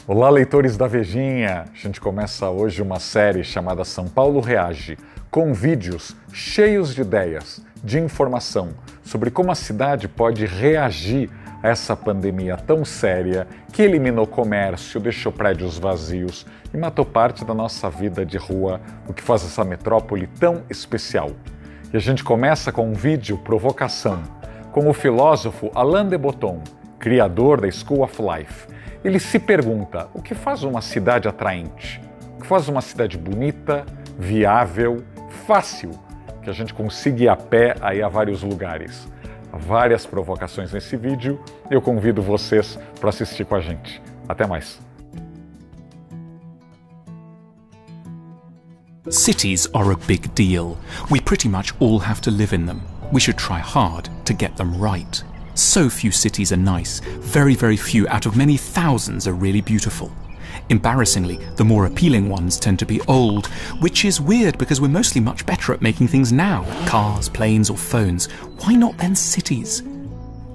Olá, leitores da Vejinha! A gente começa hoje uma série chamada São Paulo REAGE, com vídeos cheios de ideias, de informação sobre como a cidade pode reagir a essa pandemia tão séria que eliminou comércio, deixou prédios vazios e matou parte da nossa vida de rua, o que faz essa metrópole tão especial. E a gente começa com um vídeo provocação, com o filósofo Alain de Botton, criador da School of Life. Ele se pergunta, o que faz uma cidade atraente? O que faz uma cidade bonita, viável, fácil, que a gente consiga ir a pé aí a vários lugares? Há várias provocações nesse vídeo, eu convido vocês para assistir com a gente. Até mais! Cities are a big deal. We pretty much all have to live in them. We should try hard to get them right. So few cities are nice. Very, very few out of many thousands are really beautiful. Embarrassingly, the more appealing ones tend to be old, which is weird because we're mostly much better at making things now. Cars, planes or phones. Why not then cities?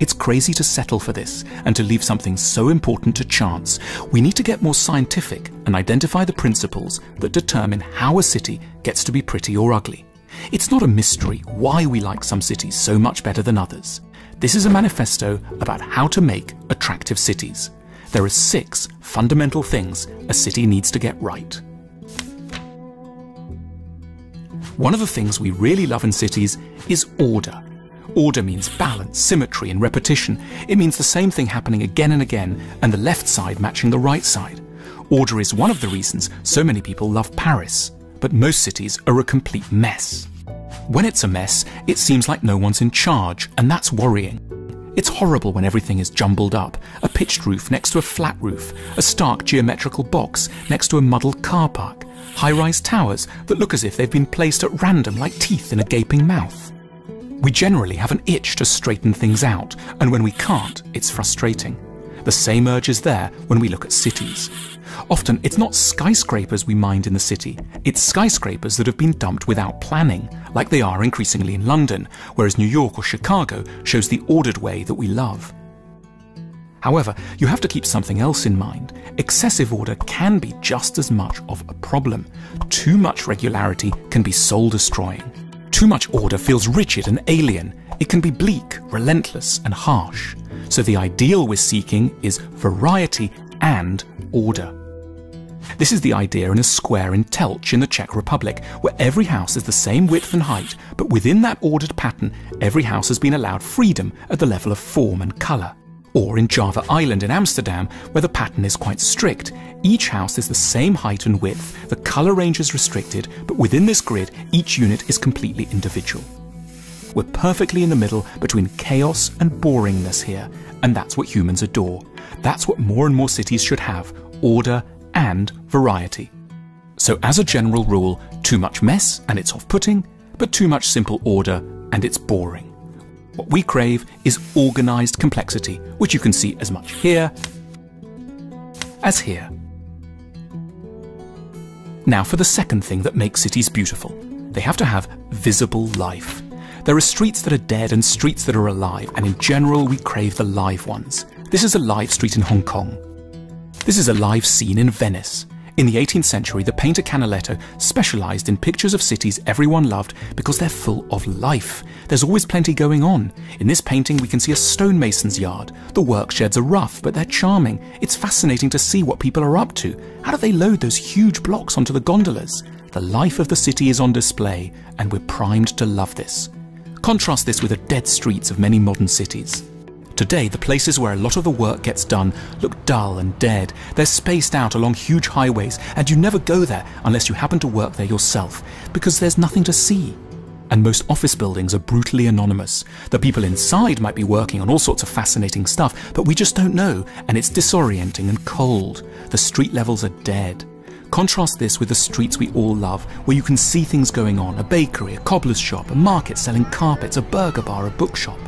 It's crazy to settle for this and to leave something so important to chance. We need to get more scientific and identify the principles that determine how a city gets to be pretty or ugly. It's not a mystery why we like some cities so much better than others. This is a manifesto about how to make attractive cities. There are 6 fundamental things a city needs to get right. One of the things we really love in cities is order. Order means balance, symmetry and repetition. It means the same thing happening again and again and the left side matching the right side. Order is one of the reasons so many people love Paris, but most cities are a complete mess. When it's a mess, it seems like no one's in charge, and that's worrying. It's horrible when everything is jumbled up, a pitched roof next to a flat roof, a stark geometrical box next to a muddled car park, high-rise towers that look as if they've been placed at random like teeth in a gaping mouth. We generally have an itch to straighten things out, and when we can't, it's frustrating. The same urge is there when we look at cities. Often, it's not skyscrapers we mind in the city, it's skyscrapers that have been dumped without planning, like they are increasingly in London, whereas New York or Chicago shows the ordered way that we love. However, you have to keep something else in mind. Excessive order can be just as much of a problem. Too much regularity can be soul-destroying. Too much order feels rigid and alien. It can be bleak, relentless and harsh. So the ideal we're seeking is variety and order. This is the idea in a square in Telč in the Czech Republic, where every house is the same width and height, but within that ordered pattern, every house has been allowed freedom at the level of form and colour. Or in Java Island in Amsterdam, where the pattern is quite strict. Each house is the same height and width, the colour range is restricted, but within this grid, each unit is completely individual. We're perfectly in the middle between chaos and boringness here, and that's what humans adore. That's what more and more cities should have, order and variety. So as a general rule, too much mess and it's off-putting, but too much simple order and it's boring. What we crave is organised complexity, which you can see as much here as here. Now for the second thing that makes cities beautiful. They have to have visible life. There are streets that are dead and streets that are alive, and in general we crave the live ones. This is a live street in Hong Kong. This is a live scene in Venice. In the 18th century, the painter Canaletto specialised in pictures of cities everyone loved because they're full of life. There's always plenty going on. In this painting we can see a stonemason's yard. The work sheds are rough, but they're charming. It's fascinating to see what people are up to. How do they load those huge blocks onto the gondolas? The life of the city is on display, and we're primed to love this. Contrast this with the dead streets of many modern cities. Today, the places where a lot of the work gets done look dull and dead. They're spaced out along huge highways, and you never go there unless you happen to work there yourself, because there's nothing to see. And most office buildings are brutally anonymous. The people inside might be working on all sorts of fascinating stuff, but we just don't know, and it's disorienting and cold. The street levels are dead. Contrast this with the streets we all love, where you can see things going on, a bakery, a cobbler's shop, a market selling carpets, a burger bar, a bookshop.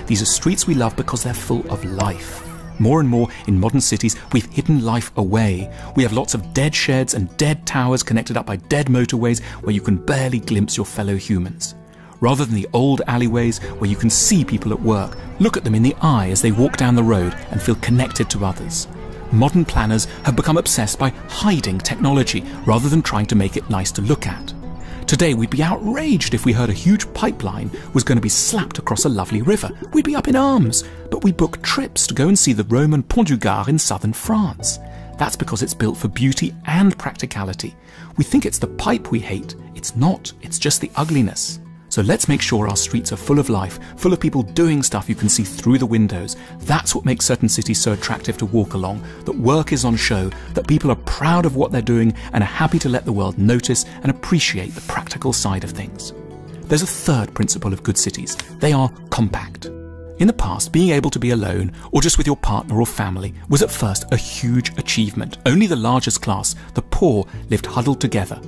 These are streets we love because they're full of life. More and more in modern cities, we've hidden life away. We have lots of dead sheds and dead towers connected up by dead motorways where you can barely glimpse your fellow humans. Rather than the old alleyways where you can see people at work, look at them in the eye as they walk down the road and feel connected to others. modern planners have become obsessed by hiding technology rather than trying to make it nice to look at. Today we'd be outraged if we heard a huge pipeline was going to be slapped across a lovely river. We'd be up in arms, but we book trips to go and see the Roman Pont du Gard in southern France. That's because it's built for beauty and practicality. We think it's the pipe we hate. It's not, it's just the ugliness. So let's make sure our streets are full of life, full of people doing stuff you can see through the windows. That's what makes certain cities so attractive to walk along, that work is on show, that people are proud of what they're doing and are happy to let the world notice and appreciate the practical side of things. There's a third principle of good cities. They are compact. In the past, being able to be alone, or just with your partner or family, was at first a huge achievement. Only the largest class, the poor, lived huddled together.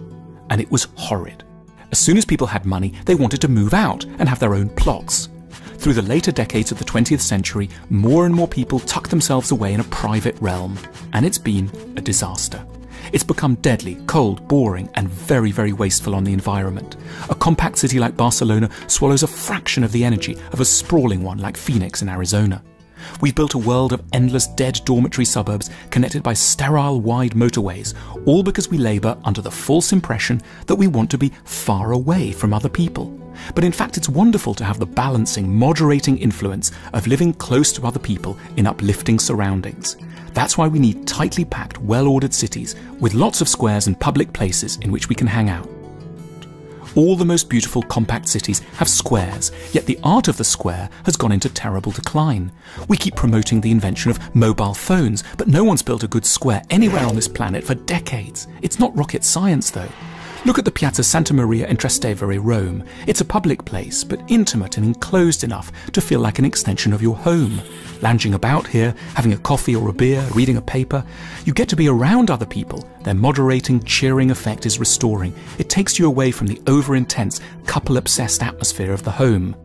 And it was horrid. As soon as people had money, they wanted to move out and have their own plots. Through the later decades of the 20th century, more and more people tucked themselves away in a private realm. And it's been a disaster. It's become deadly, cold, boring, and very, very wasteful on the environment. A compact city like Barcelona swallows a fraction of the energy of a sprawling one like Phoenix in Arizona. We've built a world of endless dead dormitory suburbs connected by sterile wide motorways, all because we labour under the false impression that we want to be far away from other people. But in fact, it's wonderful to have the balancing, moderating influence of living close to other people in uplifting surroundings. That's why we need tightly packed, well-ordered cities with lots of squares and public places in which we can hang out. All the most beautiful compact cities have squares, yet the art of the square has gone into terrible decline. We keep promoting the invention of mobile phones, but no one's built a good square anywhere on this planet for decades. It's not rocket science, though. Look at the Piazza Santa Maria in Trastevere, Rome. It's a public place, but intimate and enclosed enough to feel like an extension of your home. Lounging about here, having a coffee or a beer, reading a paper, you get to be around other people. Their moderating, cheering effect is restoring. It takes you away from the over-intense, couple-obsessed atmosphere of the home.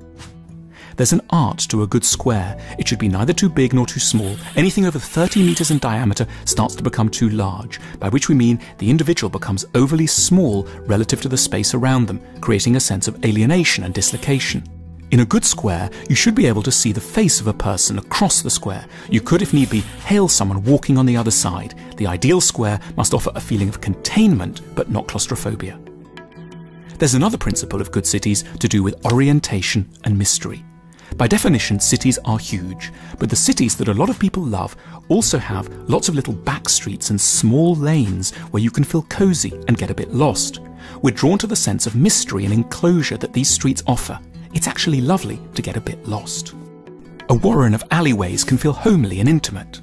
There's an art to a good square. It should be neither too big nor too small. Anything over 30 meters in diameter starts to become too large, by which we mean the individual becomes overly small relative to the space around them, creating a sense of alienation and dislocation. In a good square, you should be able to see the face of a person across the square. You could, if need be, hail someone walking on the other side. The ideal square must offer a feeling of containment, but not claustrophobia. There's another principle of good cities to do with orientation and mystery. By definition, cities are huge, but the cities that a lot of people love also have lots of little back streets and small lanes where you can feel cozy and get a bit lost. We're drawn to the sense of mystery and enclosure that these streets offer. It's actually lovely to get a bit lost. A warren of alleyways can feel homely and intimate.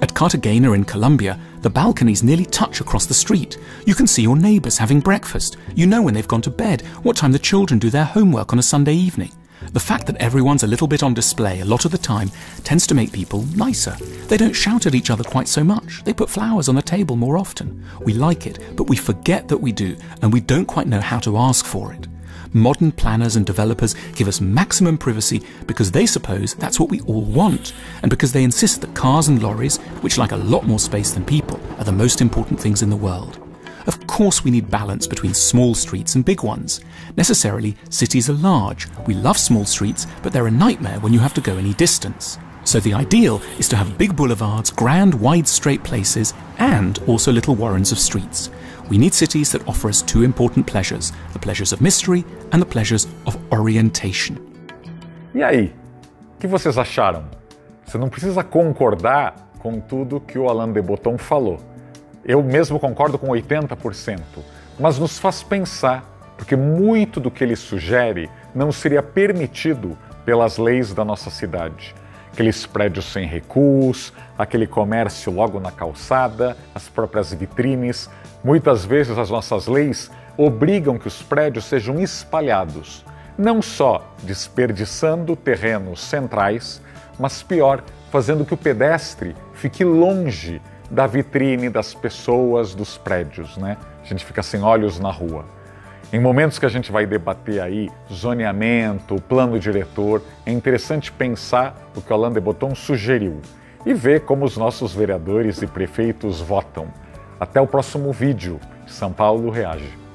At Cartagena in Colombia, the balconies nearly touch across the street. You can see your neighbours having breakfast. You know when they've gone to bed, what time the children do their homework on a Sunday evening. The fact that everyone's a little bit on display a lot of the time tends to make people nicer. They don't shout at each other quite so much. They put flowers on the table more often. We like it, but we forget that we do, and we don't quite know how to ask for it. Modern planners and developers give us maximum privacy because they suppose that's what we all want, and because they insist that cars and lorries, which like a lot more space than people, are the most important things in the world. Of course we need balance between small streets and big ones. Necessarily, cities are large. We love small streets, but they're a nightmare when you have to go any distance. So the ideal is to have big boulevards, grand, wide, straight places, and also little warrens of streets. We need cities that offer us two important pleasures, the pleasures of mystery and the pleasures of orientation. E aí, o que vocês acharam? Você não precisa concordar com tudo que o Alain de Botton falou. Eu mesmo concordo com 80%, mas nos faz pensar, porque muito do que ele sugere não seria permitido pelas leis da nossa cidade. Aqueles prédios sem recuos, aquele comércio logo na calçada, as próprias vitrines. Muitas vezes as nossas leis obrigam que os prédios sejam espalhados, não só desperdiçando terrenos centrais, mas pior, fazendo que o pedestre fique longe da vitrine, das pessoas, dos prédios, né? A gente fica sem olhos na rua. Em momentos que a gente vai debater aí zoneamento, plano diretor, é interessante pensar o que o Alain de Botton sugeriu e ver como os nossos vereadores e prefeitos votam. Até o próximo vídeo. São Paulo reage.